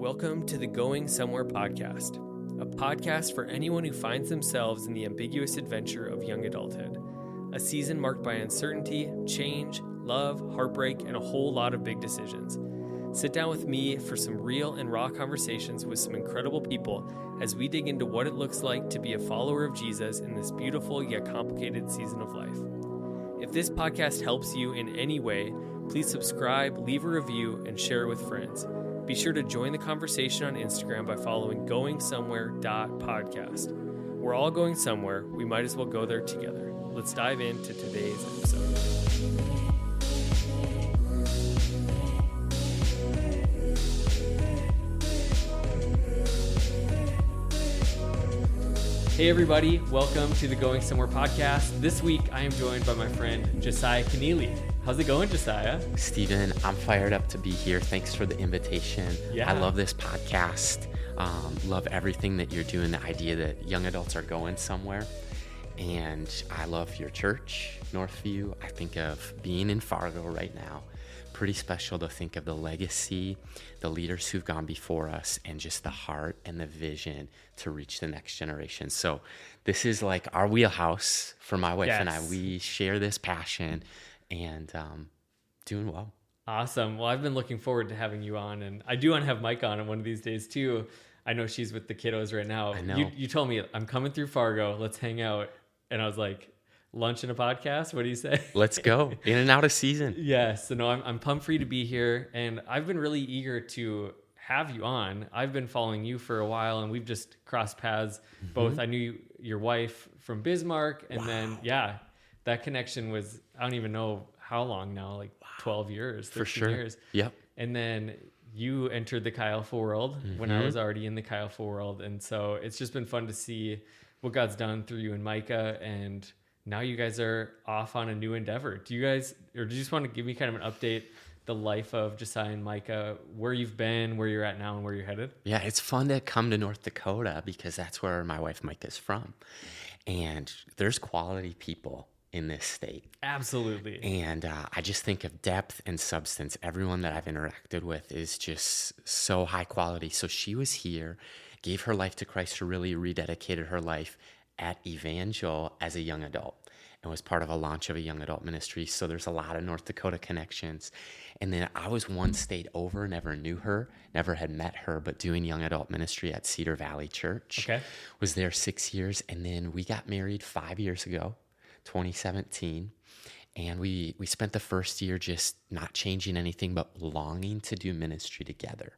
Welcome to the Going Somewhere Podcast, a podcast for anyone who finds themselves in the ambiguous adventure of young adulthood, a season marked by uncertainty, change, love, heartbreak, and a whole lot of big decisions. Sit down with me for some real and raw conversations with some incredible people as we dig into what it looks like to be a follower of Jesus in this beautiful yet complicated season of life. If this podcast helps you in any way, please subscribe, leave a review, and share it with friends. Be sure to join the conversation on Instagram by following YoungAdults.Podcast. We're all going somewhere. We might as well go there together. Let's dive into today's episode. Hey everybody, welcome to the Going Somewhere Podcast. This week I am joined by my friend Josiah Kennealy. How's it going, Josiah? Stephen, I'm fired up to be here. Thanks for the invitation. Yeah. I love this podcast. Love everything that you're doing, the idea that young adults are going somewhere. And I love your church, Northview. I think of being in Fargo right now. Pretty special to think of the legacy, the leaders who've gone before us, and just the heart and the vision to reach the next generation. So this is like our wheelhouse for my wife and I. We share this passion and doing well. Awesome. Well, I've been looking forward to having you on, and I do want to have Micah on one of these days too. I know she's with the kiddos right now. I know. You told me, I'm coming through Fargo, let's hang out. And I was like, lunch and a podcast? What do you say? Let's go. In and out of season. Yes. So no, I'm pumped for you to be here. And I've been really eager to have you on. I've been following you for a while, and we've just crossed paths. Both, I knew your wife from Bismarck, and then, that connection was, I don't even know how long now, like 12 years, 13 For sure. years. Yep. And then you entered the Chi Alpha world when I was already in the Chi Alpha world. And so it's just been fun to see what God's done through you and Micah. And now you guys are off on a new endeavor. Do you guys, or do you just want to give me kind of an update, the life of Josiah and Micah, where you've been, where you're at now, and where you're headed? Yeah, it's fun to come to North Dakota because that's where my wife Micah's from. And there's quality people in this state. Absolutely. And I just think of depth and substance. Everyone that I've interacted with is just so high quality. So she was here, gave her life to Christ, or really rededicated her life at Evangel as a young adult, and was part of a launch of a young adult ministry. So there's a lot of North Dakota connections. And then I was one state over, never knew her, never had met her, but doing young adult ministry at Cedar Valley Church. Okay. Was there 6 years. And then we got married 5 years ago, 2017. And we spent the first year just not changing anything, but longing to do ministry together.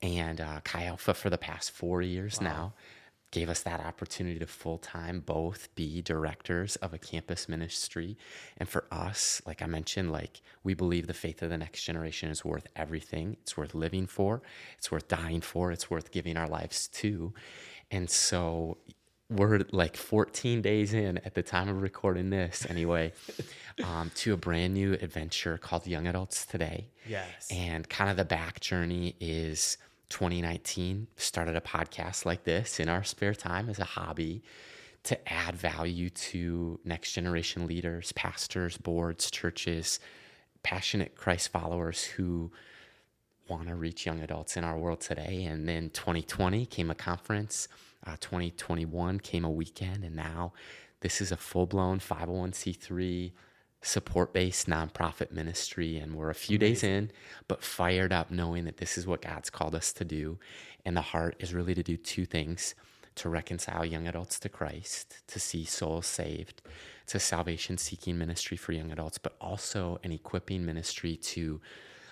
And Chi Alpha for the past 4 years now gave us that opportunity to full-time both be directors of a campus ministry. And for us, like I mentioned, like we believe the faith of the next generation is worth everything. It's worth living for. It's worth dying for. It's worth giving our lives to. And so we're like 14 days in at the time of recording this anyway, to a brand new adventure called Young Adults Today. Yes. And kind of the back journey is 2019, started a podcast like this in our spare time as a hobby to add value to next generation leaders, pastors, boards, churches, passionate Christ followers who want to reach young adults in our world today. And then 2020 came a conference, 2021 came a weekend, and now this is a full-blown 501c3 support-based nonprofit ministry, and we're a few days in, but fired up knowing that this is what God's called us to do. And the heart is really to do two things: to reconcile young adults to Christ, to see souls saved. It's a salvation-seeking ministry for young adults, but also an equipping ministry to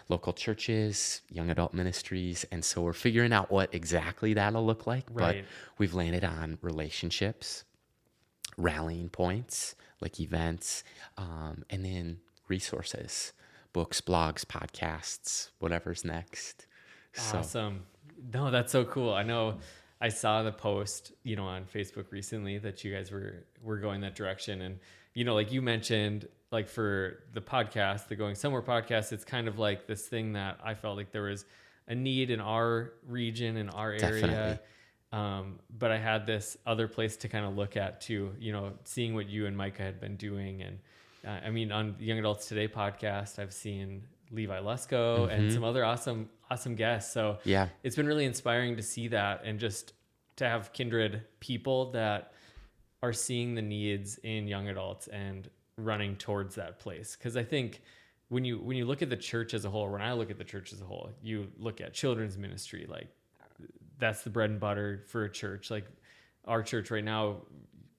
local churches, young adult ministries. And so we're figuring out what exactly that'll look like, but we've landed on relationships, rallying points, like events, and then resources, books, blogs, podcasts, whatever's next. Awesome. No, that's so cool. I know I saw the post, on Facebook recently that you guys were going that direction. And, like you mentioned, like for the podcast, the Going Somewhere podcast, it's kind of like this thing that I felt like there was a need in our region, in our area. But I had this other place to kind of look at too, seeing what you and Micah had been doing. And on Young Adults Today podcast, I've seen Levi Lesko and some other awesome awesome guest. So Yeah. it's been really inspiring to see that, and just to have kindred people that are seeing the needs in young adults and running towards that place. Because I think when you look at the church as a whole, or when I look at the church as a whole, you look at children's ministry, like that's the bread and butter for a church. Like our church right now,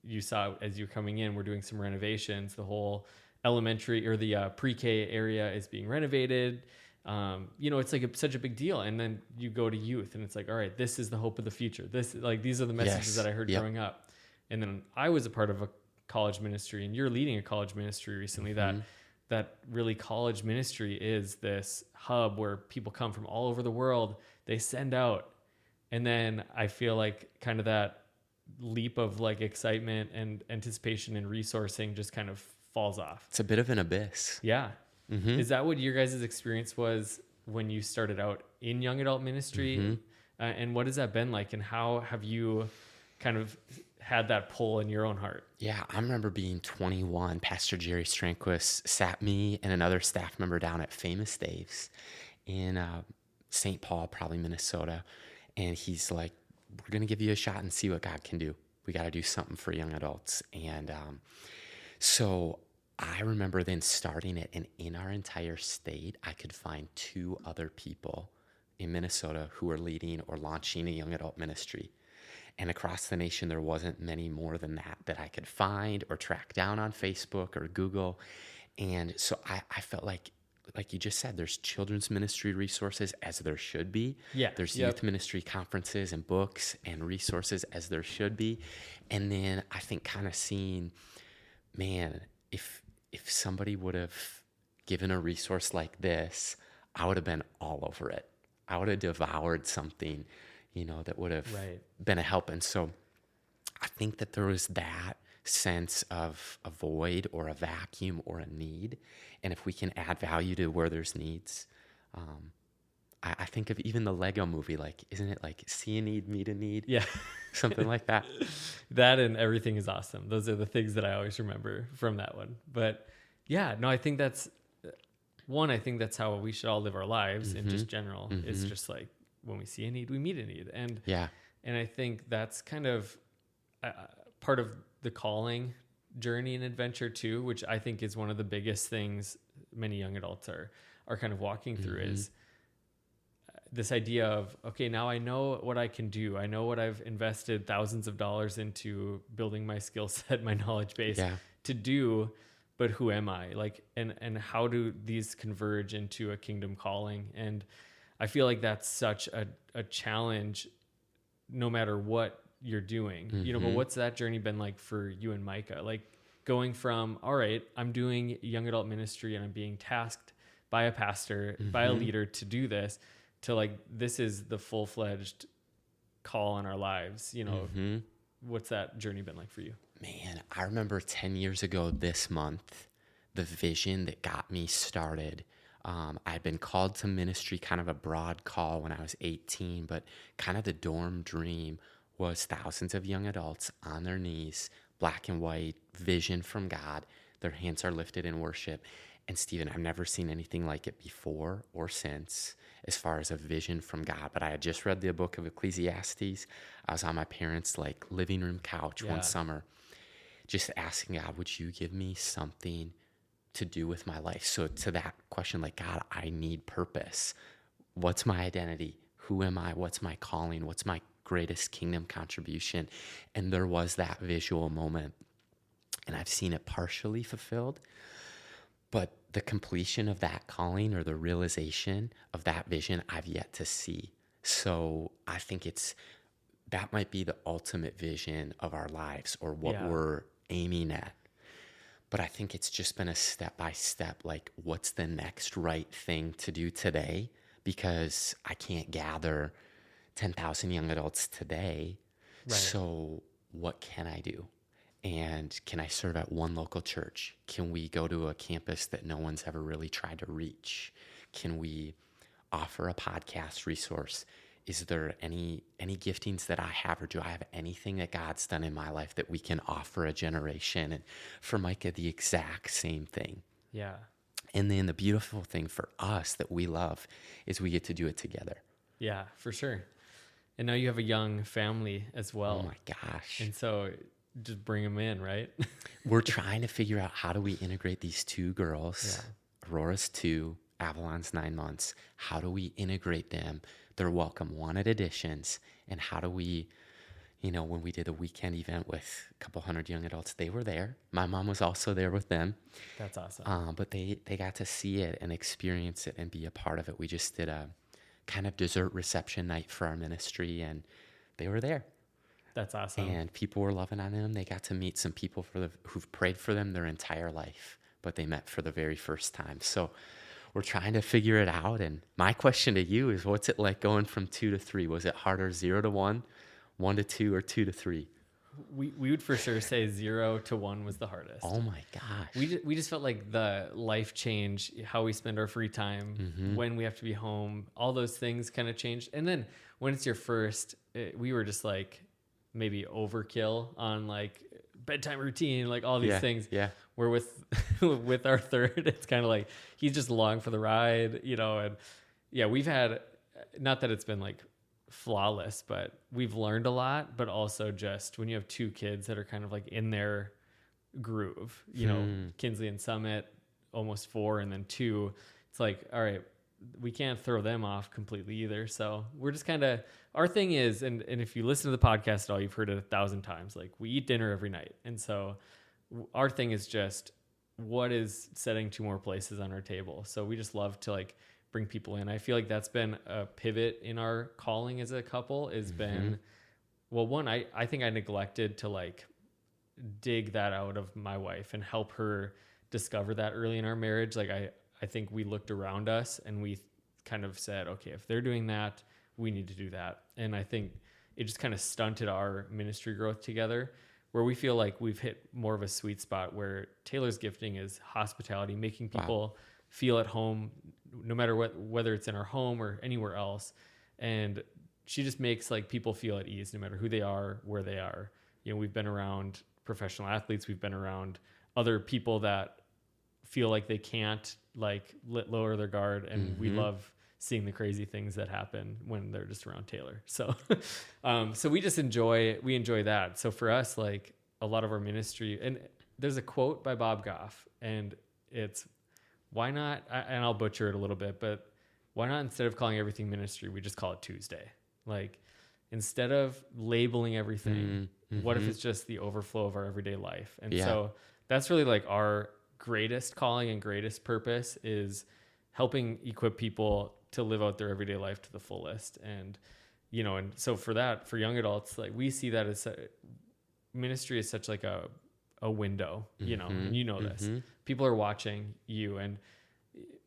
you saw as you're coming in, we're doing some renovations. The whole elementary or the pre-K area is being renovated. It's like such a big deal. And then you go to youth and it's like, all right, this is the hope of the future. These are the messages that I heard growing up. And then I was a part of a college ministry, and you're leading a college ministry recently. That really college ministry is this hub where people come from all over the world. They send out. And then I feel like kind of that leap of like excitement and anticipation and resourcing just kind of falls off. It's a bit of an abyss. Yeah. Mm-hmm. Is that what your guys' experience was when you started out in young adult ministry? Mm-hmm. And what has that been like? And how have you kind of had that pull in your own heart? Yeah, I remember being 21. Pastor Jerry Stranquist sat me and another staff member down at Famous Dave's in St. Paul, probably Minnesota. And he's like, we're going to give you a shot and see what God can do. We got to do something for young adults. And so I remember then starting it, and in our entire state, I could find 2 other people in Minnesota who were leading or launching a young adult ministry. And across the nation, there wasn't many more than that I could find or track down on Facebook or Google. And so I felt like you just said, there's children's ministry resources, as there should be. Yeah. There's youth ministry conferences and books and resources, as there should be. And then I think kind of seeing, man, if somebody would have given a resource like this, I would have been all over it. I would have devoured something, that would have been a help. And so I think that there was that sense of a void or a vacuum or a need. And if we can add value to where there's needs, I think of even the Lego movie, like, isn't it like see a need, meet a need? Yeah. Something like that. That and Everything is Awesome. Those are the things that I always remember from that one. But yeah, no, I think that's how we should all live our lives in just general. It's just like, when we see a need, we meet a need. And I think that's kind of part of the calling journey and adventure too, which I think is one of the biggest things many young adults are kind of walking through, is this idea of, okay, now I know what I can do. I know what I've invested thousands of dollars into building my skill set, my knowledge base to do, but who am I? Like, and how do these converge into a kingdom calling? And I feel like that's such a challenge no matter what you're doing, but what's that journey been like for you and Micah? Like going from, all right, I'm doing young adult ministry and I'm being tasked by a pastor, by a leader to do this, to like, this is the full-fledged call on our lives. What's that journey been like for you? Man, I remember 10 years ago this month, the vision that got me started. I'd been called to ministry, kind of a broad call when I was 18, but kind of the dorm dream was thousands of young adults on their knees, black and white, vision from God. Their hands are lifted in worship. And Stephen, I've never seen anything like it before or since, as far as a vision from God. But I had just read the book of Ecclesiastes. I was on my parents' like living room couch one summer, just asking God, would you give me something to do with my life? So to that question, like, God, I need purpose. What's my identity? Who am I? What's my calling? What's my greatest kingdom contribution? And there was that visual moment, and I've seen it partially fulfilled, but the completion of that calling or the realization of that vision, I've yet to see. So I think that might be the ultimate vision of our lives, or what we're aiming at. But I think it's just been a step-by-step, like, what's the next right thing to do today? Because I can't gather 10,000 young adults today. Right. So what can I do? And can I serve at one local church? Can we go to a campus that no one's ever really tried to reach? Can we offer a podcast resource? Is there any giftings that I have, or do I have anything that God's done in my life that we can offer a generation? And for Micah, the exact same thing. Yeah. And then the beautiful thing for us that we love is we get to do it together. Yeah, for sure. And now you have a young family as well. Oh my gosh. And so just bring them in, right? We're trying to figure out how do we integrate these two girls. Yeah. Aurora's 2, Avalon's 9 months. How do we integrate them? They're welcome wanted additions. And how do we, when we did a weekend event with a couple hundred young adults, they were there. My mom was also there with them. That's awesome. But they got to see it and experience it and be a part of it. We just did a kind of dessert reception night for our ministry, and they were there. That's awesome. And people were loving on them. They got to meet some people who've prayed for them their entire life, but they met for the very first time. So we're trying to figure it out. And my question to you is, what's it like going from 2 to 3? Was it harder 0 to 1, 1 to 2, or 2 to 3? We would for sure say 0 to 1 was the hardest. Oh my gosh. We just felt like the life change, how we spend our free time, when we have to be home, all those things kind of changed. And then when it's your first, we were just like maybe overkill on like bedtime routine, like all these things. Yeah. Where with our third, it's kind of like he's just along for the ride, and yeah, we've had, not that it's been like flawless, but we've learned a lot. But also just when you have 2 kids that are kind of like in their groove, Kinsley and Summit, almost 4, and then 2, it's like, all right, we can't throw them off completely either. So we're just kind of, our thing is, and if you listen to the podcast at all, you've heard it 1,000 times, like we eat dinner every night. And so our thing is just, what is setting 2 more places on our table? So we just love to like bring people in. I feel like that's been a pivot in our calling as a couple, has been, well, one, I think I neglected to like dig that out of my wife and help her discover that early in our marriage. Like I think we looked around us and we kind of said, okay, if they're doing that, we need to do that. And I think it just kind of stunted our ministry growth together, where we feel like we've hit more of a sweet spot where Taylor's gifting is hospitality, making people feel at home, no matter whether it's in our home or anywhere else. And she just makes like people feel at ease no matter who they are, where they are. We've been around professional athletes. We've been around other people that feel like they can't like lower their guard. And we love seeing the crazy things that happen when they're just around Taylor. So, so we just enjoy that. So for us, like a lot of our ministry, and there's a quote by Bob Goff, and it's, why not, and I'll butcher it a little bit, but why not, instead of calling everything ministry, we just call it Tuesday? Like, instead of labeling everything, what if it's just the overflow of our everyday life? And so that's really like our greatest calling and greatest purpose, is helping equip people to live out their everyday life to the fullest. And, and so for that, for young adults, like we see that as ministry is such like a window, and this, people are watching you. And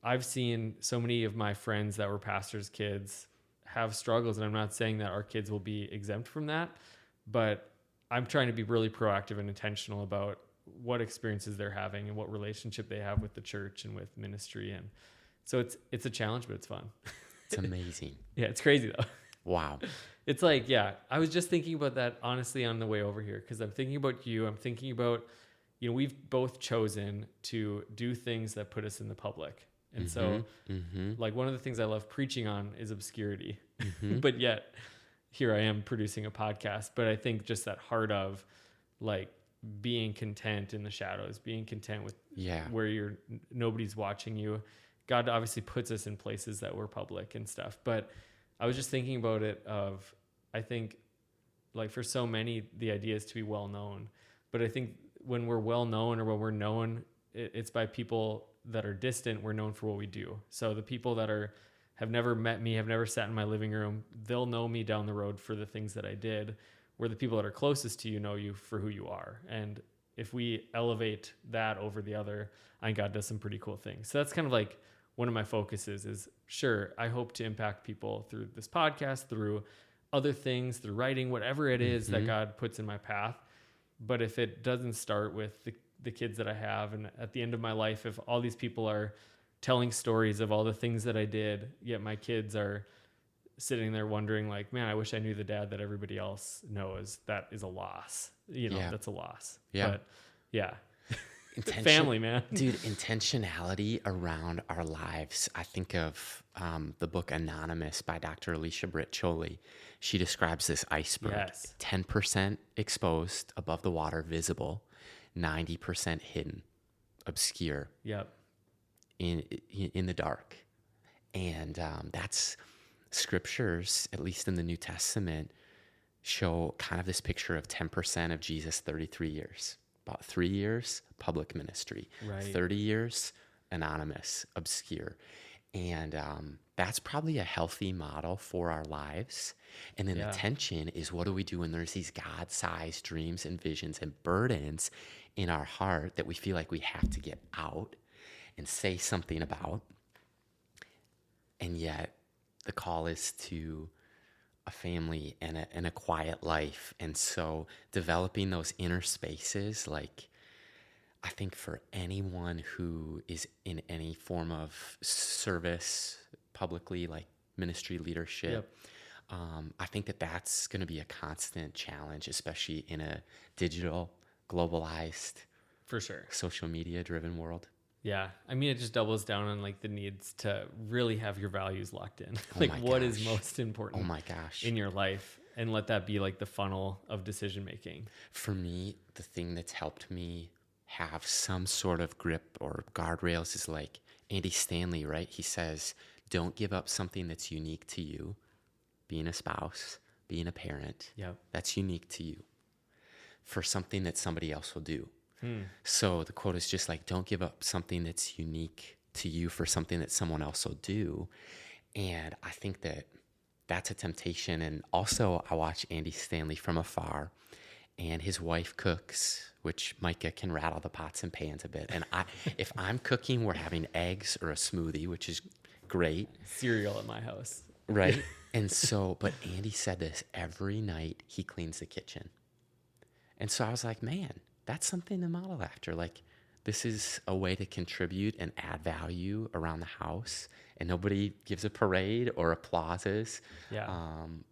I've seen so many of my friends that were pastors' kids have struggles. And I'm not saying that our kids will be exempt from that, but I'm trying to be really proactive and intentional about what experiences they're having and what relationship they have with the church and with ministry. And so it's a challenge, but it's fun. It's amazing. Yeah, it's crazy though. Wow. It's like, yeah, I was just thinking about that honestly on the way over here, because I'm thinking about you. I'm thinking about, we've both chosen to do things that put us in the public. And so like one of the things I love preaching on is obscurity, but yet here I am producing a podcast. But I think just that heart of like being content in the shadows, being content with where nobody's watching you. God obviously puts us in places that we're public and stuff, but I was just thinking about it I think like for so many, the idea is to be well known, but I think when we're well known, or when we're known, it's by people that are distant. We're known for what we do. So the people that have never met me, have never sat in my living room, they'll know me down the road for the things that I did, where the people that are closest to you know you for who you are. And if we elevate that over the other, I think God does some pretty cool things. So that's kind of like one of my focuses is, sure, I hope to impact people through this podcast, through other things, through writing, whatever it is that God puts in my path. But if it doesn't start with the kids that I have, and at the end of my life, if all these people are telling stories of all the things that I did, yet my kids are sitting there wondering like, man, I wish I knew the dad that everybody else knows, that is a loss. That's a loss. Yeah. But yeah. Family, man. Dude, intentionality around our lives. I think of the book Anonymous by Dr. Alicia Britt Chole. She describes this iceberg. Yes. 10% exposed, above the water, visible, 90% hidden, obscure, Yep. in the dark. And that's scriptures, at least in the New Testament, show kind of this picture of 10% of Jesus, 33 years. About 3 years, public ministry. Right. 30 years, anonymous, obscure. And that's probably a healthy model for our lives. And then the tension is, what do we do when there's these God-sized dreams and visions and burdens in our heart that we feel like we have to get out and say something about? And yet the call is to a family and a quiet life. And so developing those inner spaces, like, I think for anyone who is in any form of service publicly, like ministry leadership, I think that that's going to be a constant challenge, especially in a digital, globalized, For sure. social media driven world. Yeah. I mean, it just doubles down on like the needs to really have your values locked in. Oh Like my what is gosh. most important Oh my gosh. in your life, and let that be like the funnel of decision making. For me, the thing that's helped me have some sort of grip or guardrails is like Andy Stanley, right? He says, don't give up something that's unique to you, being a spouse, being a parent, Yep. that's unique to you, for something that somebody else will do. So the quote is just like, don't give up something that's unique to you for something that someone else will do. And I think that that's a temptation. And also I watch Andy Stanley from afar, and his wife cooks, which Micah can rattle the pots and pans a bit. And if I'm cooking, we're having eggs or a smoothie, which is great. Cereal at my house. Right. And so, but Andy said this, every night he cleans the kitchen. And so I was like, man, that's something to model after. Like, this is a way to contribute and add value around the house, and nobody gives a parade or applauses,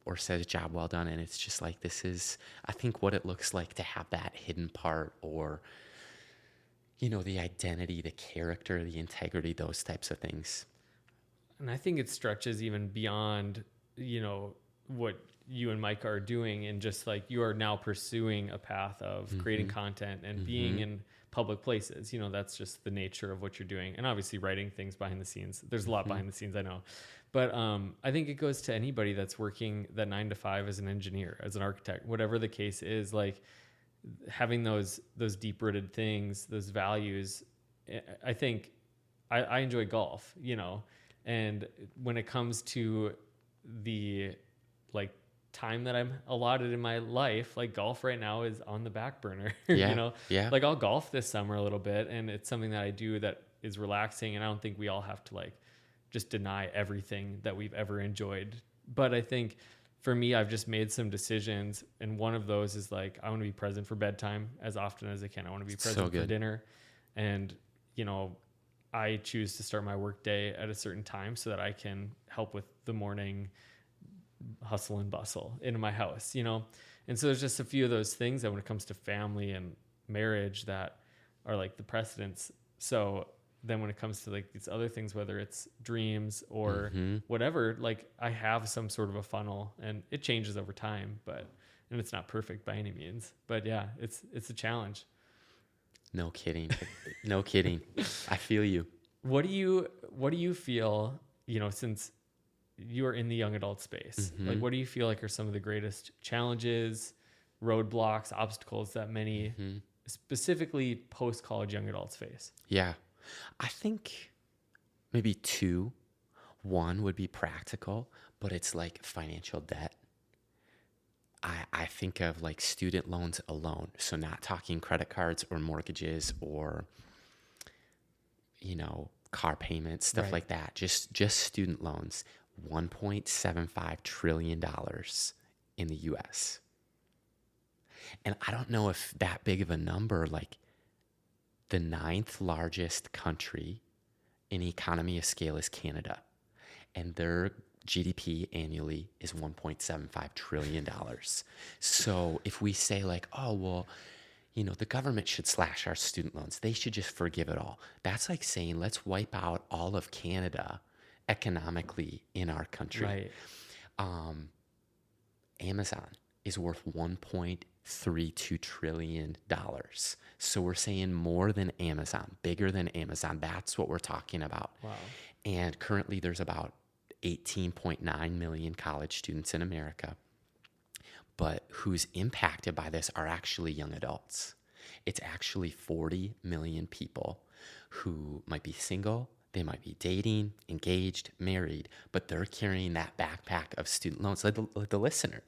or says job well done. And it's just like, this is, I think, what it looks like to have that hidden part, or, you know, the identity, the character, the integrity, those types of things. And I think it stretches even beyond, you know, what you and Mike are doing, and just like you are now pursuing a path of creating content and being in public places. You know, that's just the nature of what you're doing. And obviously writing things behind the scenes. There's a lot behind the scenes, I know. But I think it goes to anybody that's working that 9 to 5 as an engineer, as an architect, whatever the case is, like having those deep rooted things, those values. I think I enjoy golf, you know, and when it comes to the like time that I'm allotted in my life, like golf right now is on the back burner. You know, like I'll golf this summer a little bit, and it's something that I do that is relaxing. And I don't think we all have to like just deny everything that we've ever enjoyed. But I think for me, I've just made some decisions, and one of those is like, I want to be present for bedtime as often as I can. I want to be present for dinner. And, you know, I choose to start my work day at a certain time so that I can help with the morning hustle and bustle in my house, you know? And so there's just a few of those things that when it comes to family and marriage that are like the precedents. So then when it comes to like these other things, whether it's dreams or whatever, like I have some sort of a funnel, and it changes over time, and it's not perfect by any means, but yeah, it's a challenge. No kidding. No kidding. I feel you. What do you feel, you know, since you are in the young adult space, like what do you feel like are some of the greatest challenges, roadblocks, obstacles that many specifically post-college young adults face? Yeah. I think maybe two. One would be practical, but it's like financial debt. I think of like student loans alone. So not talking credit cards or mortgages or, you know, car payments, stuff like that. Just student loans. $1.75 trillion in the US. And I don't know if that big of a number, like the 9th largest country in economy of scale is Canada, and their GDP annually is $1.75 trillion. So if we say like, oh, well, the government should slash our student loans. They should just forgive it all. That's like saying, let's wipe out all of Canada economically in our country. Right. Amazon is worth $1.32 trillion. So we're saying more than Amazon, bigger than Amazon. That's what we're talking about. Wow. And currently there's about 18.9 million college students in America. But who's impacted by this are actually young adults. It's actually 40 million people who might be single, they might be dating, engaged, married, but they're carrying that backpack of student loans, like the listener.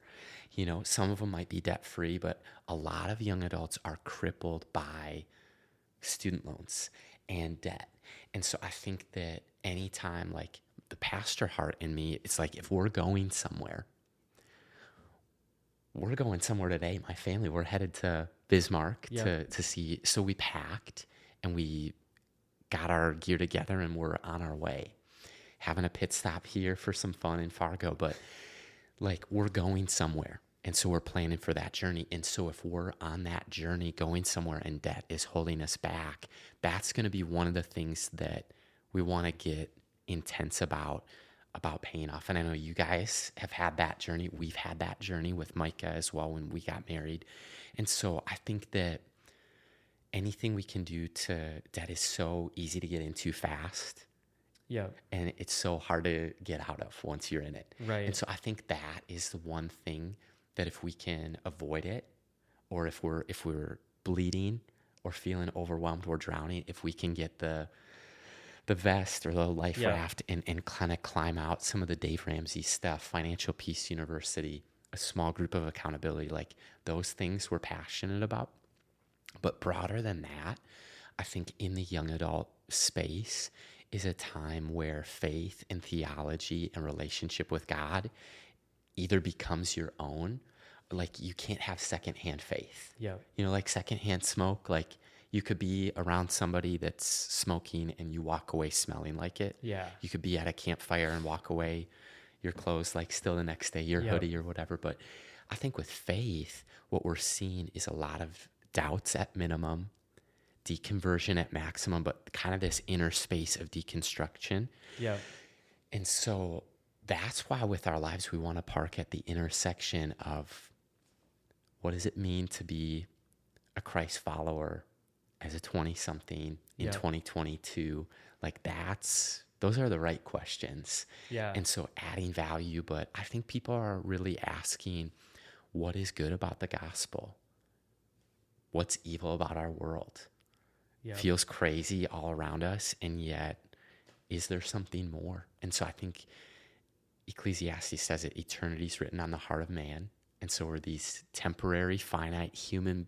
Some of them might be debt-free, but a lot of young adults are crippled by student loans and debt. And so I think that anytime, like the pastor heart in me, it's like if we're going somewhere today, my family, we're headed to Bismarck to see. So we packed and we got our gear together and we're on our way, having a pit stop here for some fun in Fargo, but like we're going somewhere. And so we're planning for that journey. And so if we're on that journey going somewhere and debt is holding us back, that's going to be one of the things that we want to get intense about paying off. And I know you guys have had that journey. We've had that journey with Micah as well when we got married. And so I think that anything we can do that is so easy to get into fast. Yeah. And it's so hard to get out of once you're in it. Right. And so I think that is the one thing that if we can avoid it, or if we're bleeding or feeling overwhelmed or drowning, if we can get the vest or the life raft and kind of climb out some of the Dave Ramsey stuff, Financial Peace University, a small group of accountability, like those things we're passionate about. But broader than that, I think in the young adult space is a time where faith and theology and relationship with God either becomes your own. Like you can't have secondhand faith. Yeah. Like secondhand smoke, like you could be around somebody that's smoking and you walk away smelling like it. Yeah. You could be at a campfire and walk away, your clothes like still the next day, your hoodie or whatever. But I think with faith, what we're seeing is a lot of doubts at minimum, deconversion at maximum, but kind of this inner space of deconstruction. Yeah. And so that's why with our lives, we want to park at the intersection of what does it mean to be a Christ follower as a 20-something in 2022? Like those are the right questions. Yeah. And so adding value, but I think people are really asking, what is good about the gospel? What's evil about our world? Yep. Feels crazy all around us, and yet is there something more? And so I think Ecclesiastes says it, eternity's written on the heart of man. And so are these temporary, finite human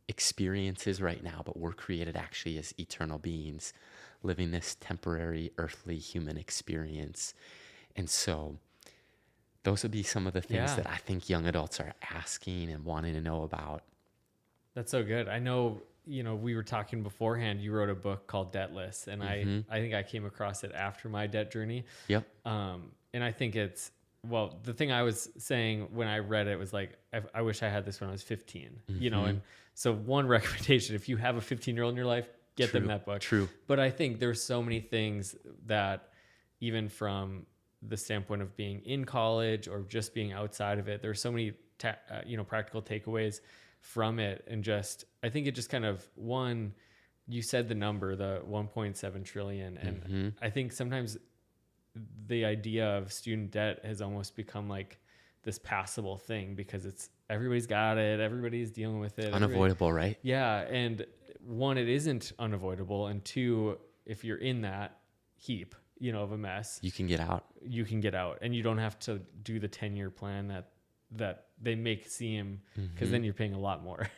experiences right now, but we're created actually as eternal beings living this temporary, earthly human experience. And so those would be some of the things that I think young adults are asking and wanting to know about. That's so good. I know, we were talking beforehand, you wrote a book called Debtless, and I think I came across it after my debt journey. Yep. And I think the thing I was saying when I read it was like, I wish I had this when I was 15, and so one recommendation, if you have a 15-year-old in your life, get them that book. True. But I think there's so many things that even from the standpoint of being in college or just being outside of it, there's so many, practical takeaways from it. And I think it just kind of, one, you said the number, the 1.7 trillion. And I think sometimes the idea of student debt has almost become like this passable thing because everybody's got it. Everybody's dealing with it. Unavoidable, right? Yeah. And one, it isn't unavoidable. And two, if you're in that heap, of a mess, you can get out. And you don't have to do the 10-year plan that they make seem, because then you're paying a lot more.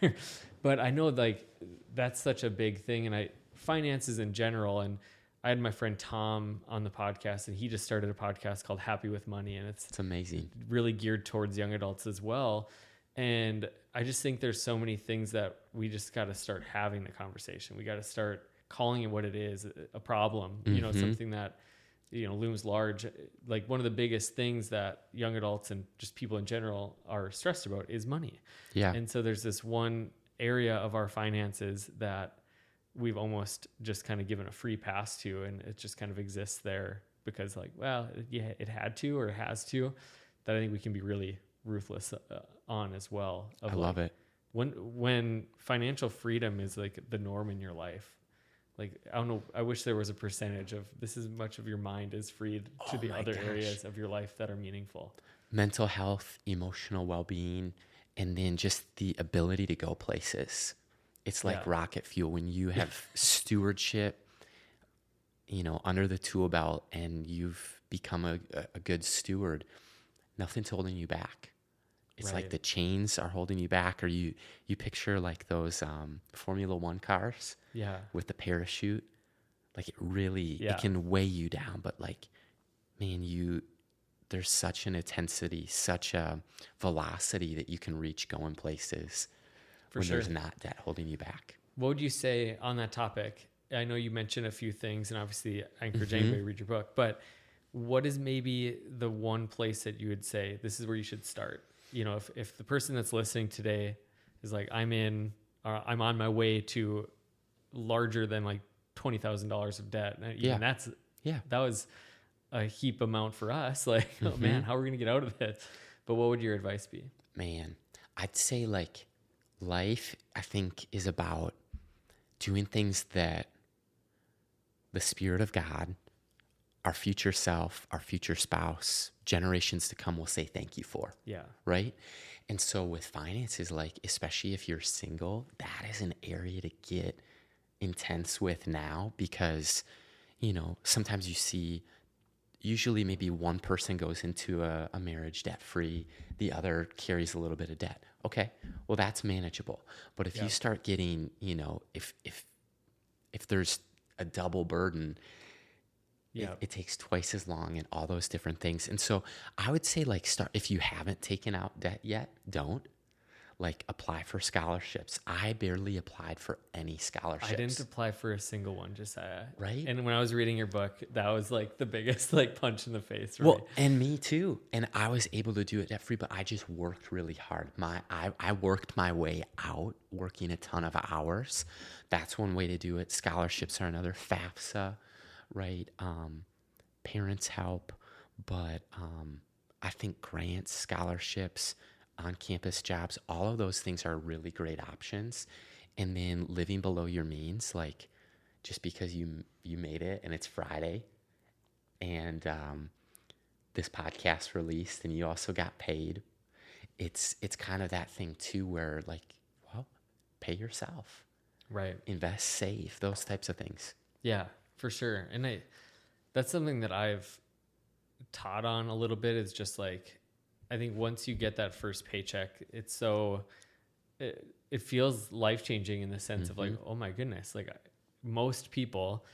But I know like that's such a big thing, and finances in general. And I had my friend Tom on the podcast, and he just started a podcast called Happy with Money, and it's amazing, really geared towards young adults as well. And I just think there's so many things that we just got to start having the conversation. We got to start calling it what it is, a problem, something that looms large. Like one of the biggest things that young adults and just people in general are stressed about is money. Yeah. And so there's this one area of our finances that we've almost just kind of given a free pass to, and it just kind of exists there because like, well, yeah, it had to or it has to, that I think we can be really ruthless on as well. I love it. When financial freedom is like the norm in your life, like, I don't know, I wish there was a percentage of this is much of your mind is freed to the other areas of your life that are meaningful. Mental health, emotional well-being, and then just the ability to go places. It's like rocket fuel when you have stewardship, under the tool belt, and you've become a good steward. Nothing's holding you back. It's like the chains are holding you back, or you picture like those Formula One cars with the parachute. Like it really, it can weigh you down, but like, man, there's such an intensity, such a velocity that you can reach going places when there's not that holding you back. What would you say on that topic? I know you mentioned a few things, and obviously I encourage anybody to read your book, but what is maybe the one place that you would say, this is where you should start? If the person that's listening today is like, I'm on my way to larger than like $20,000 of debt. And that was a heap amount for us. Like, oh man, how are we going to get out of this? But what would your advice be? Man, I'd say like life, I think, is about doing things that the Spirit of God, our future self, our future spouse, generations to come will say thank you for. Yeah. Right? And so with finances, like, especially if you're single, that is an area to get intense with now because, sometimes you see, usually maybe one person goes into a marriage debt-free, the other carries a little bit of debt. Okay, well, that's manageable. But if you start getting, if there's a double burden, it takes twice as long and all those different things. And so I would say like start, if you haven't taken out debt yet, don't. Like apply for scholarships. I barely applied for any scholarships. I didn't apply for a single one, Josiah. Right? And when I was reading your book, that was like the biggest like punch in the face for me. And me too. And I was able to do it debt free, but I just worked really hard. I worked my way out, working a ton of hours. That's one way to do it. Scholarships are another. FAFSA, right? Parents help, but I think grants, scholarships, on-campus jobs, all of those things are really great options. And then living below your means, like just because you made it and it's Friday and this podcast released and you also got paid, it's kind of that thing too where like, well, pay yourself. Right. Invest, save, those types of things. Yeah, for sure. And that's something that I've taught on a little bit is just like, I think once you get that first paycheck, it feels life-changing in the sense of like, oh my goodness, like most people,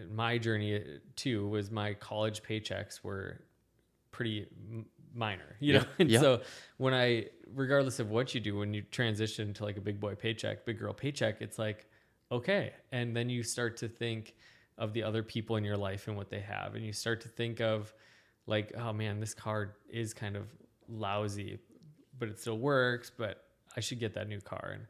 my journey too was my college paychecks were pretty minor, And so when regardless of what you do, when you transition to like a big boy paycheck, big girl paycheck, it's like, okay. And then you start to think of the other people in your life and what they have. And you start to think of like, oh man, this card is kind of lousy, but it still works, but I should get that new car. And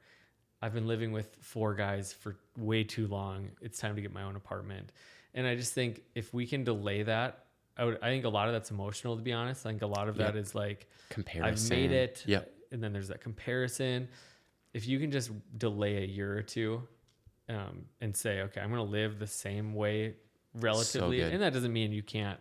I've been living with 4 guys for way too long. It's time to get my own apartment. And I just think if we can delay that, I think a lot of that's emotional, to be honest. I think a lot of that is like, comparison. I've made it. And then there's that comparison. If you can just delay a year or two and say, okay, I'm going to live the same way relatively. And that doesn't mean you can't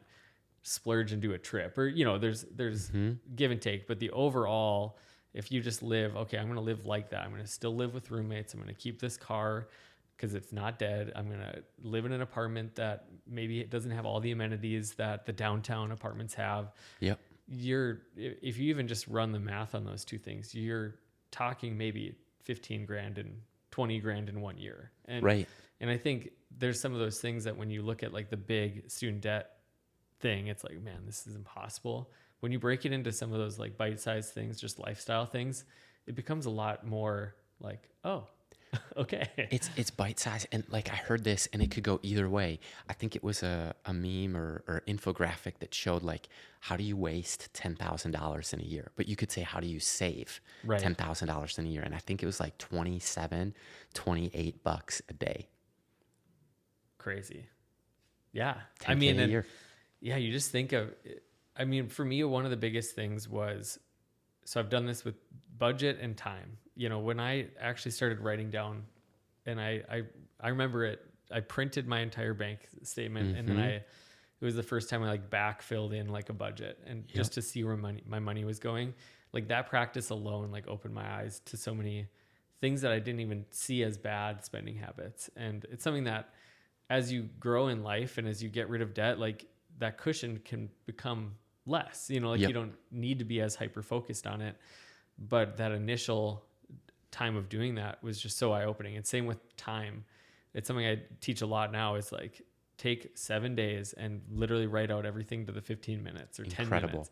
splurge and do a trip or, there's give and take, but the overall, if you just live, okay, I'm going to live like that. I'm going to still live with roommates. I'm going to keep this car because it's not dead. I'm going to live in an apartment that maybe it doesn't have all the amenities that the downtown apartments have. Yep. If you even just run the math on those two things, you're talking maybe 15 grand and 20 grand in 1 year. And, right. And I think there's some of those things that when you look at like the big student debt thing, it's like, man, this is impossible. When you break it into some of those like bite-sized things, just lifestyle things, it becomes a lot more like, oh, Okay. It's bite size. And like I heard this and it could go either way. I think it was a meme or infographic that showed like, how do you waste $10,000 in a year? But you could say, how do you save Right. $10,000 in a year? And I think it was like $28 a day. Crazy. Yeah. $10K a year. Yeah, you just think of, I mean, for me, one of the biggest things was, so I've done this with budget and time. You know, when I actually started writing down, and I remember it, I printed my entire bank statement, and then it was the first time I like backfilled in like a budget, and just to see where my money was going. Like that practice alone, like opened my eyes to so many things that I didn't even see as bad spending habits. And it's something that as you grow in life and as you get rid of debt, like that cushion can become less, you know, like you don't need to be as hyper focused on it. But that initial time of doing that was just so eye-opening. And same with time. It's something I teach a lot now, is like take 7 days and literally write out everything to the 15 minutes or 10 minutes.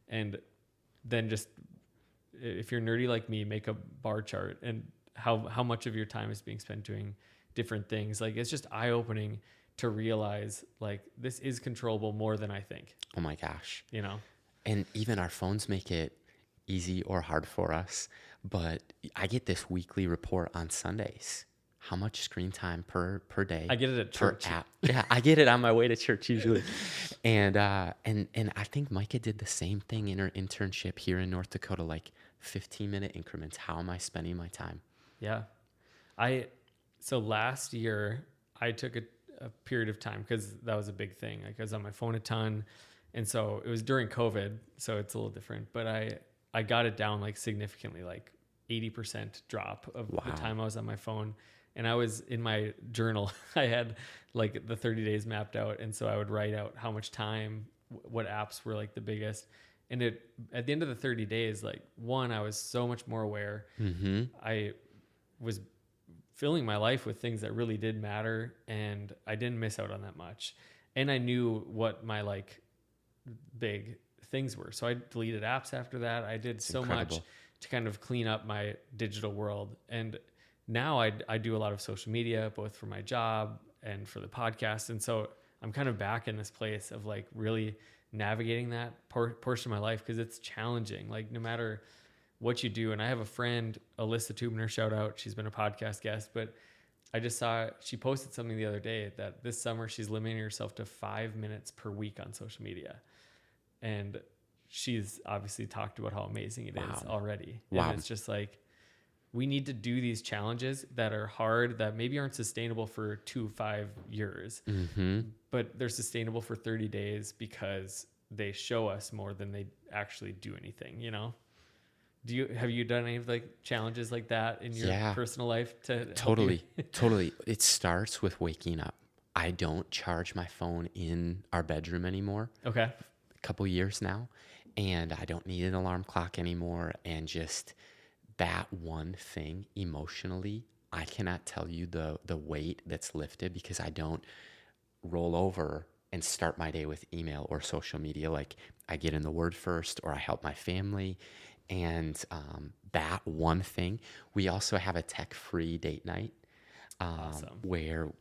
And then just, if you're nerdy like me, make a bar chart and how much of your time is being spent doing different things. Like it's just eye-opening to realize like this is controllable more than I think. Oh my gosh. You know? And even our phones make it easy or hard for us. But I get this weekly report on Sundays. How much screen time per day? I get it at church. App. Yeah, I get it on my way to church usually. And I think Micah did the same thing in her internship here in North Dakota, like 15-minute increments. How am I spending my time? Yeah. So last year I took a period of time, because that was a big thing. Like I was on my phone a ton. And so it was during COVID, so it's a little different, but I got it down like significantly, like 80% drop of the time I was on my phone. And I was in my journal, I had like the 30 days mapped out. And so I would write out how much time, what apps were like the biggest. And at the end of the 30 days, like I was so much more aware. I was filling my life with things that really did matter, and I didn't miss out on that much. And I knew what my like big things were. So I deleted apps after that. I did so much to kind of clean up my digital world. And now I do a lot of social media, both for my job and for the podcast. And so I'm kind of back in this place of like really navigating that portion of my life, because it's challenging, like no matter what you do. And I have a friend, Alyssa Tubner, shout out. She's been a podcast guest, but I just saw, she posted something the other day that this summer she's limiting herself to 5 minutes per week on social media. And she's obviously talked about how amazing it is already. And it's just like, we need to do these challenges that are hard, that maybe aren't sustainable for 2-5 years, but they're sustainable for 30 days because they show us more than they actually do anything, you know? Have you done any of like challenges like that in your personal life Totally. It starts with waking up. I don't charge my phone in our bedroom anymore. Okay. A couple years now. And I don't need an alarm clock anymore. And just that one thing emotionally, I cannot tell you the weight that's lifted, because I don't roll over and start my day with email or social media. Like I get in the Word first, or I help my family. And that one thing, we also have a tech-free date night where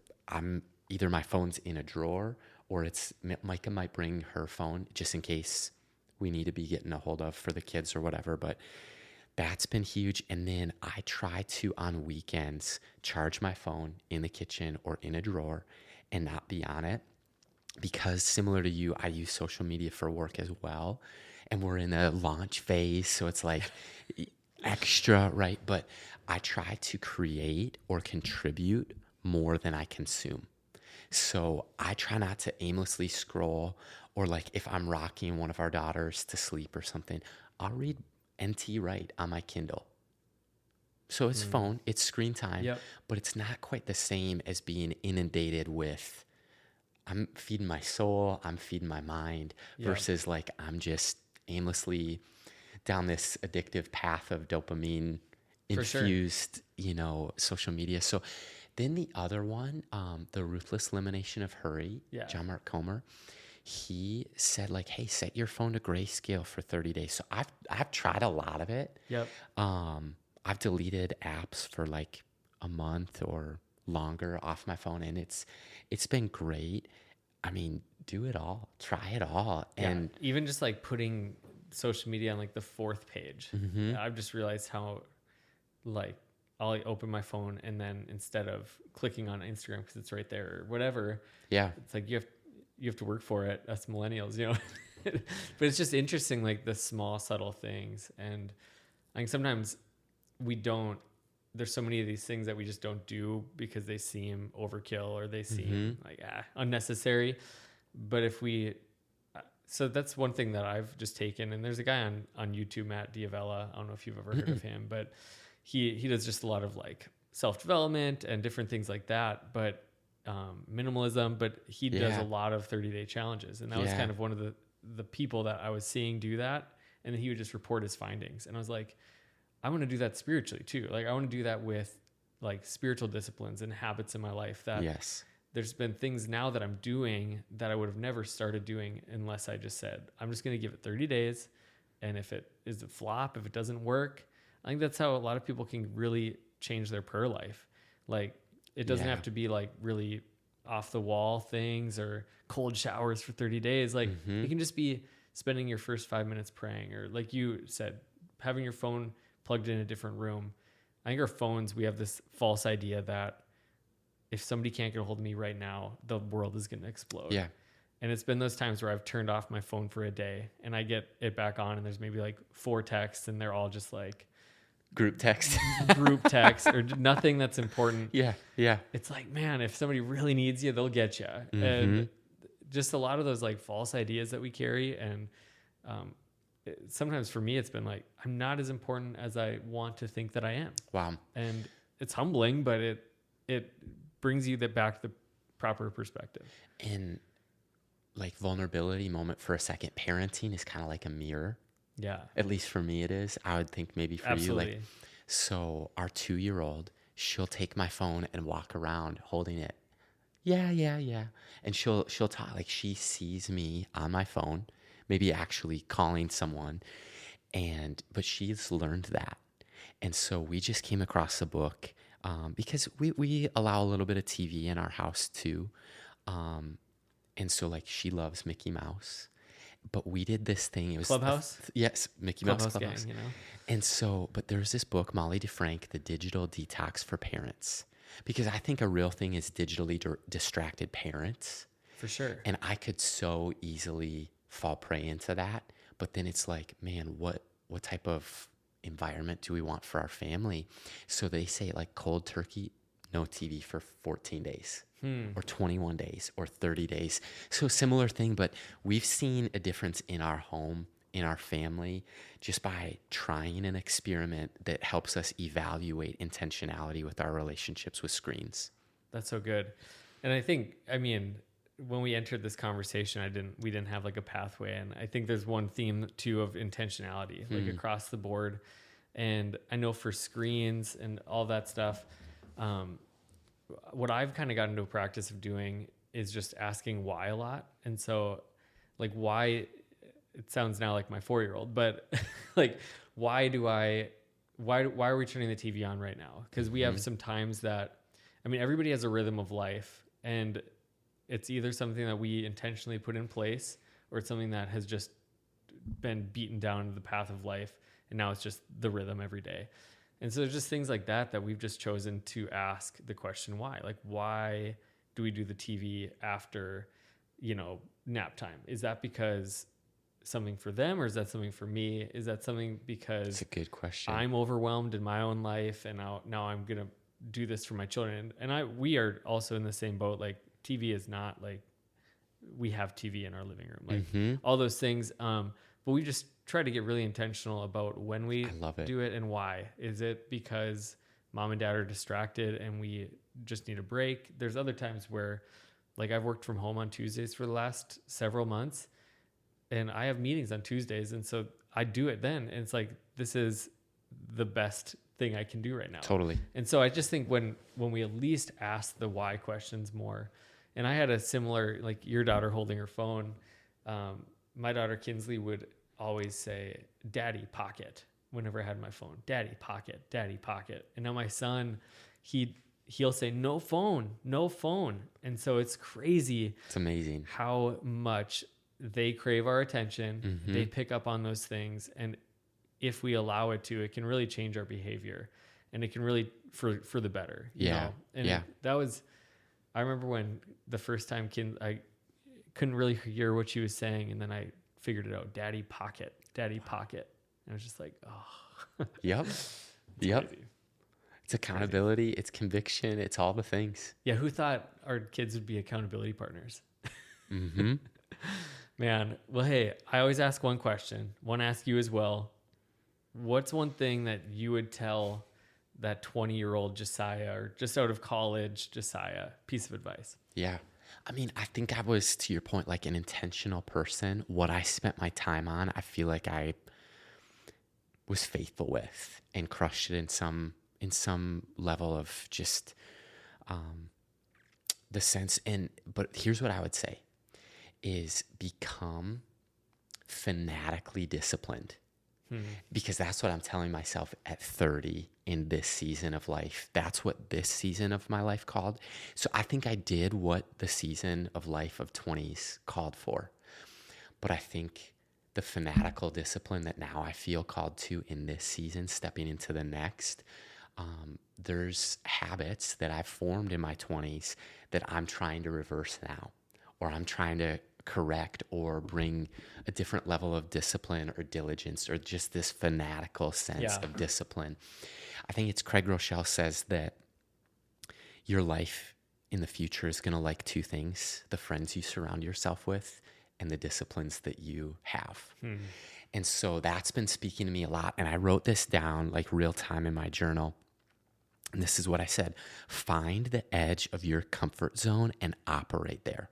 either my phone's in a drawer, or Micah might bring her phone just in case we need to be getting a hold of for the kids or whatever. But that's been huge. And then I try to, on weekends, charge my phone in the kitchen or in a drawer and not be on it, because similar to you, I use social media for work as well. And we're in a launch phase, so it's like extra, right? But I try to create or contribute more than I consume. So I try not to aimlessly scroll, or like if I'm rocking one of our daughters to sleep or something, I'll read NT Wright on my Kindle. So it's phone, it's screen time, but it's not quite the same as being inundated with, I'm feeding my soul, I'm feeding my mind, versus like I'm just aimlessly down this addictive path of dopamine infused, social media. So then the other one, the ruthless elimination of hurry, John Mark Comer, he said like, hey, set your phone to grayscale for 30 days. So I've tried a lot of it. I've deleted apps for like a month or longer off my phone, and it's been great. I mean, do it all, try it all. And even just like putting social media on like the 4th page, I've just realized how like I'll like open my phone and then instead of clicking on Instagram because it's right there or whatever, it's like you have to work for it. Us millennials, you know. But it's just interesting, like the small subtle things. And I think sometimes there's so many of these things that we just don't do because they seem overkill or they seem like unnecessary. But so that's one thing that I've just taken. And there's a guy on YouTube, Matt Diavella. I don't know if you've ever heard of him, but he does just a lot of like self-development and different things like that, but minimalism, but he does a lot of 30-day challenges. And that was kind of one of the people that I was seeing do that. And then he would just report his findings. And I was like, I want to do that spiritually too. Like I want to do that with like spiritual disciplines and habits in my life that there's been things now that I'm doing that I would have never started doing unless I just said, I'm just going to give it 30 days. And if it is a flop, if it doesn't work, I think that's how a lot of people can really change their prayer life. Like it doesn't have to be like really off the wall things or cold showers for 30 days. Like it can just be spending your first 5 minutes praying, or like you said, having your phone plugged in a different room. I think our phones, we have this false idea that if somebody can't get a hold of me right now, the world is going to explode. Yeah. And it's been those times where I've turned off my phone for a day and I get it back on and there's maybe like 4 texts and they're all just like group text or nothing that's important. Yeah. It's like, man, if somebody really needs you, they'll get you. And just a lot of those like false ideas that we carry. And sometimes for me, it's been like, I'm not as important as I want to think that I am. Wow. And it's humbling, but it brings you back to the proper perspective. And like vulnerability moment for a second, parenting is kind of like a mirror. Yeah. At least for me it is. I would think maybe for you. Like, so our 2-year-old, she'll take my phone and walk around holding it. Yeah. And she'll talk, like she sees me on my phone, maybe actually calling someone. But she's learned that. And so we just came across a book because we allow a little bit of TV in our house too. And so like she loves Mickey Mouse. But we did this thing. It was Clubhouse? Yes, Mickey Mouse Clubhouse. Gang, you know? And so, but there's this book, Molly DeFrank, The Digital Detox for Parents. Because I think a real thing is digitally distracted parents. For sure. And I could so easily fall prey into that. But then it's like, man, what type of environment do we want for our family? So they say like cold turkey, no TV for 14 days. Or 21 days or 30 days. So similar thing, but we've seen a difference in our home, in our family, just by trying an experiment that helps us evaluate intentionality with our relationships with screens. That's so good. And I think, I mean, when we entered this conversation, we didn't have like a pathway. And I think there's one theme too of intentionality, like across the board. And I know for screens and all that stuff, what I've kind of gotten into a practice of doing is just asking why a lot. And so like why, it sounds now like my 4-year-old, but like, why are we turning the TV on right now? Because we have some times that, I mean, everybody has a rhythm of life, and it's either something that we intentionally put in place or it's something that has just been beaten down to the path of life. And now it's just the rhythm every day. And so there's just things like that we've just chosen to ask the question why. Like, why do we do the TV after, nap time? Is that because something for them, or is that something for me? Is that something because That's a good question. I'm overwhelmed in my own life and now I'm going to do this for my children? And we are also in the same boat. Like, TV is not like we have TV in our living room, like all those things. But we just try to get really intentional about when we do it and why. Is it because mom and dad are distracted and we just need a break? There's other times where, like, I've worked from home on Tuesdays for the last several months, and I have meetings on Tuesdays. And so I do it then. And it's like, this is the best thing I can do right now. Totally. And so I just think when we at least ask the why questions more, and I had a similar, like your daughter holding her phone, my daughter Kinsley would always say, "Daddy, pocket," whenever I had my phone. "Daddy, pocket, daddy, pocket." And now my son, he'll say, no phone. And so it's crazy. It's amazing how much they crave our attention. Mm-hmm. They pick up on those things. And if we allow it to, it can really change our behavior, and it can really for the better. You know? And that was, I remember when the first time I couldn't really hear what she was saying. And then I figured it out. Daddy pocket. And I was just like, oh, Yep. Crazy. It's accountability, it's conviction, it's all the things. Yeah. Who thought our kids would be accountability partners? Mm-hmm. Man. Well, hey, I always ask one question. Want to ask you as well. What's one thing that you would tell that 20-year-old Josiah, or just out of college Josiah, piece of advice? Yeah. I mean, I think I was, to your point, like an intentional person. What I spent my time on, I feel like I was faithful with and crushed it in some level of just the sense. But here's what I would say is become fanatically disciplined. Because that's what I'm telling myself at 30 in this season of life. That's what this season of my life called. So I think I did what the season of life of 20s called for. But I think the fanatical discipline that now I feel called to in this season, stepping into the next, there's habits that I've formed in my 20s that I'm trying to reverse now, or I'm trying to correct or bring a different level of discipline or diligence, or just this fanatical sense of discipline. I think it's Craig Rochelle says that your life in the future is going to like two things: the friends you surround yourself with and the disciplines that you have. And so that's been speaking to me a lot. And I wrote this down like real time in my journal. And this is what I said: find the edge of your comfort zone and operate there.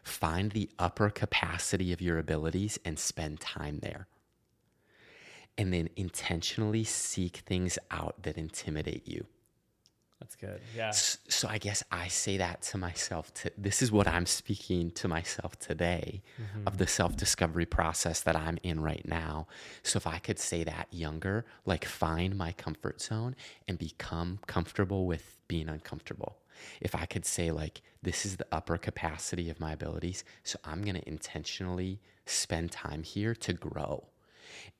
Find the upper capacity of your abilities and spend time there. And then intentionally seek things out that intimidate you. That's good. Yeah. So I guess I say that to myself. This is what I'm speaking to myself today of the self-discovery process that I'm in right now. So if I could say that younger, like find my comfort zone and become comfortable with being uncomfortable. If I could say like, this is the upper capacity of my abilities, so I'm going to intentionally spend time here to grow.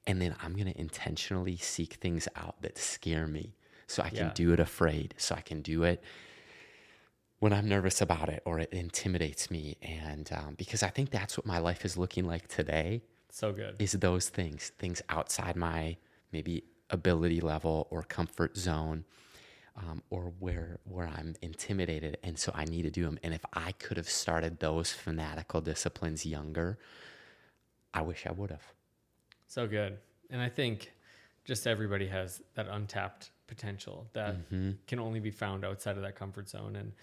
And then I'm going to intentionally seek things out that scare me, so I can do it afraid, so I can do it when I'm nervous about it or it intimidates me. And because I think that's what my life is looking like today. So good. Is those things outside my maybe ability level or comfort zone, or where I'm intimidated. And so I need to do them. And if I could have started those fanatical disciplines younger, I wish I would have. So good. And I think just everybody has that untapped potential that can only be found outside of that comfort zone.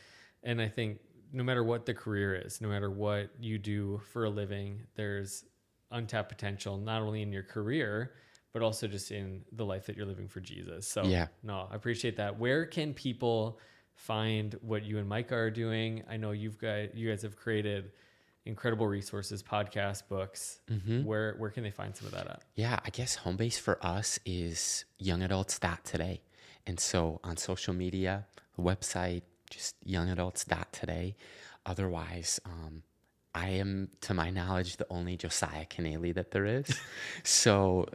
And I think no matter what the career is, no matter what you do for a living, there's untapped potential, not only in your career, but also just in the life that you're living for Jesus. So no, I appreciate that. Where can people find what you and Micah are doing? I know you guys have created incredible resources, podcasts, books. Where can they find some of that at? Yeah, I guess home base for us is YoungAdults.Today. And so on social media, the website, just YoungAdults.Today. Otherwise, I am, to my knowledge, the only Josiah Kennealy that there is. So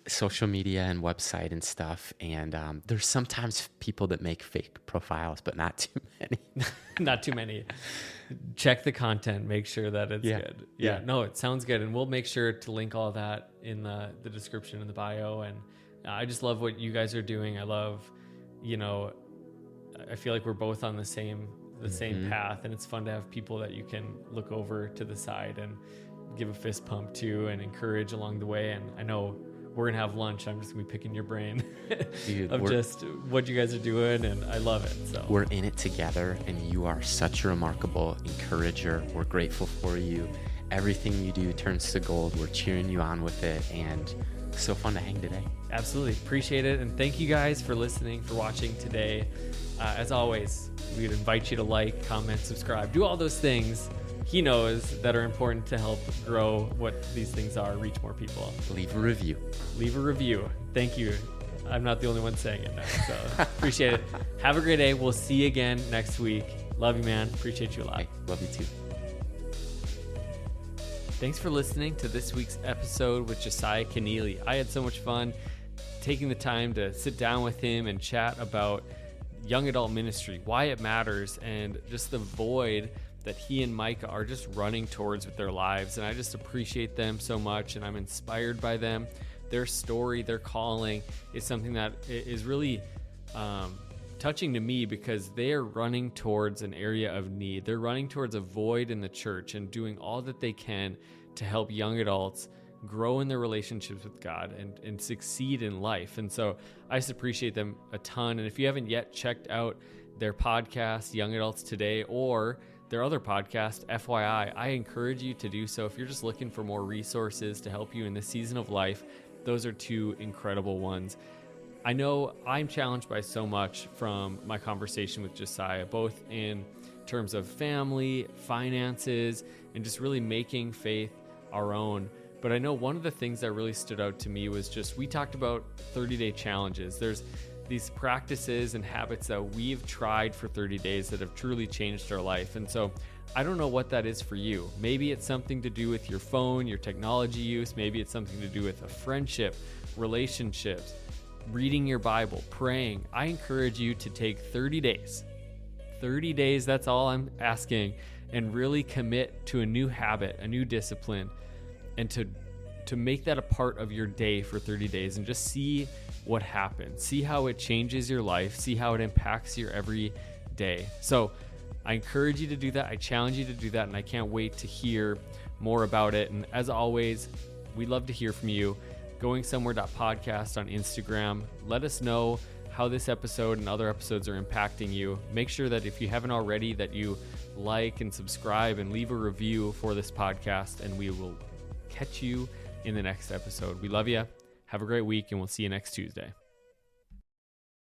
social media and website and stuff. And there's sometimes people that make fake profiles, but not too many. Not too many. Check the content. Make sure that it's good. Yeah. No, it sounds good. And we'll make sure to link all that in the description in the bio. And I just love what you guys are doing. I love, I feel like we're both on the same path, and it's fun to have people that you can look over to the side and give a fist pump to and encourage along the way. And I know we're gonna have lunch. I'm just gonna be picking your brain of just what you guys are doing, and I love it. So we're in it together, and you are such a remarkable encourager. We're grateful for you. Everything you do turns to gold. We're cheering you on with it, and so fun to hang today. Absolutely. Appreciate it. And thank you guys for listening, for watching today. As always, we would invite you to like, comment, subscribe, do all those things he knows that are important to help grow what these things are, reach more people. Leave a review. Thank you. I'm not the only one saying it now. So appreciate it. Have a great day. We'll see you again next week. Love you, man. Appreciate you a lot. Hey, love you too. Thanks for listening to this week's episode with Josiah Kennealy. I had so much fun taking the time to sit down with him and chat about young adult ministry, why it matters, and just the void that he and Micah are just running towards with their lives. And I just appreciate them so much, and I'm inspired by them. Their story, their calling is something that is really touching to me, because they are running towards an area of need. They're running towards a void in the church and doing all that they can to help young adults grow in their relationships with God and succeed in life. And so I just appreciate them a ton. And if you haven't yet checked out their podcast, Young Adults Today, or their other podcast, F.Y.I, I encourage you to do so. If you're just looking for more resources to help you in this season of life, those are two incredible ones. I know I'm challenged by so much from my conversation with Josiah, both in terms of family, finances, and just really making faith our own. But I know one of the things that really stood out to me was just, we talked about 30-day challenges. There's these practices and habits that we've tried for 30 days that have truly changed our life. And so I don't know what that is for you. Maybe it's something to do with your phone, your technology use. Maybe it's something to do with a friendship, relationships, reading your Bible, praying. I encourage you to take 30 days. 30 days, that's all I'm asking, and really commit to a new habit, a new discipline, and to make that a part of your day for 30 days and just see what happens. See how it changes your life. See how it impacts your every day. So I encourage you to do that. I challenge you to do that, and I can't wait to hear more about it. And as always, we'd love to hear from you. GoingSomewhere.podcast on Instagram. Let us know how this episode and other episodes are impacting you. Make sure that if you haven't already, that you like and subscribe and leave a review for this podcast, and we will catch you in the next episode. We love you. Have a great week, and we'll see you next Tuesday.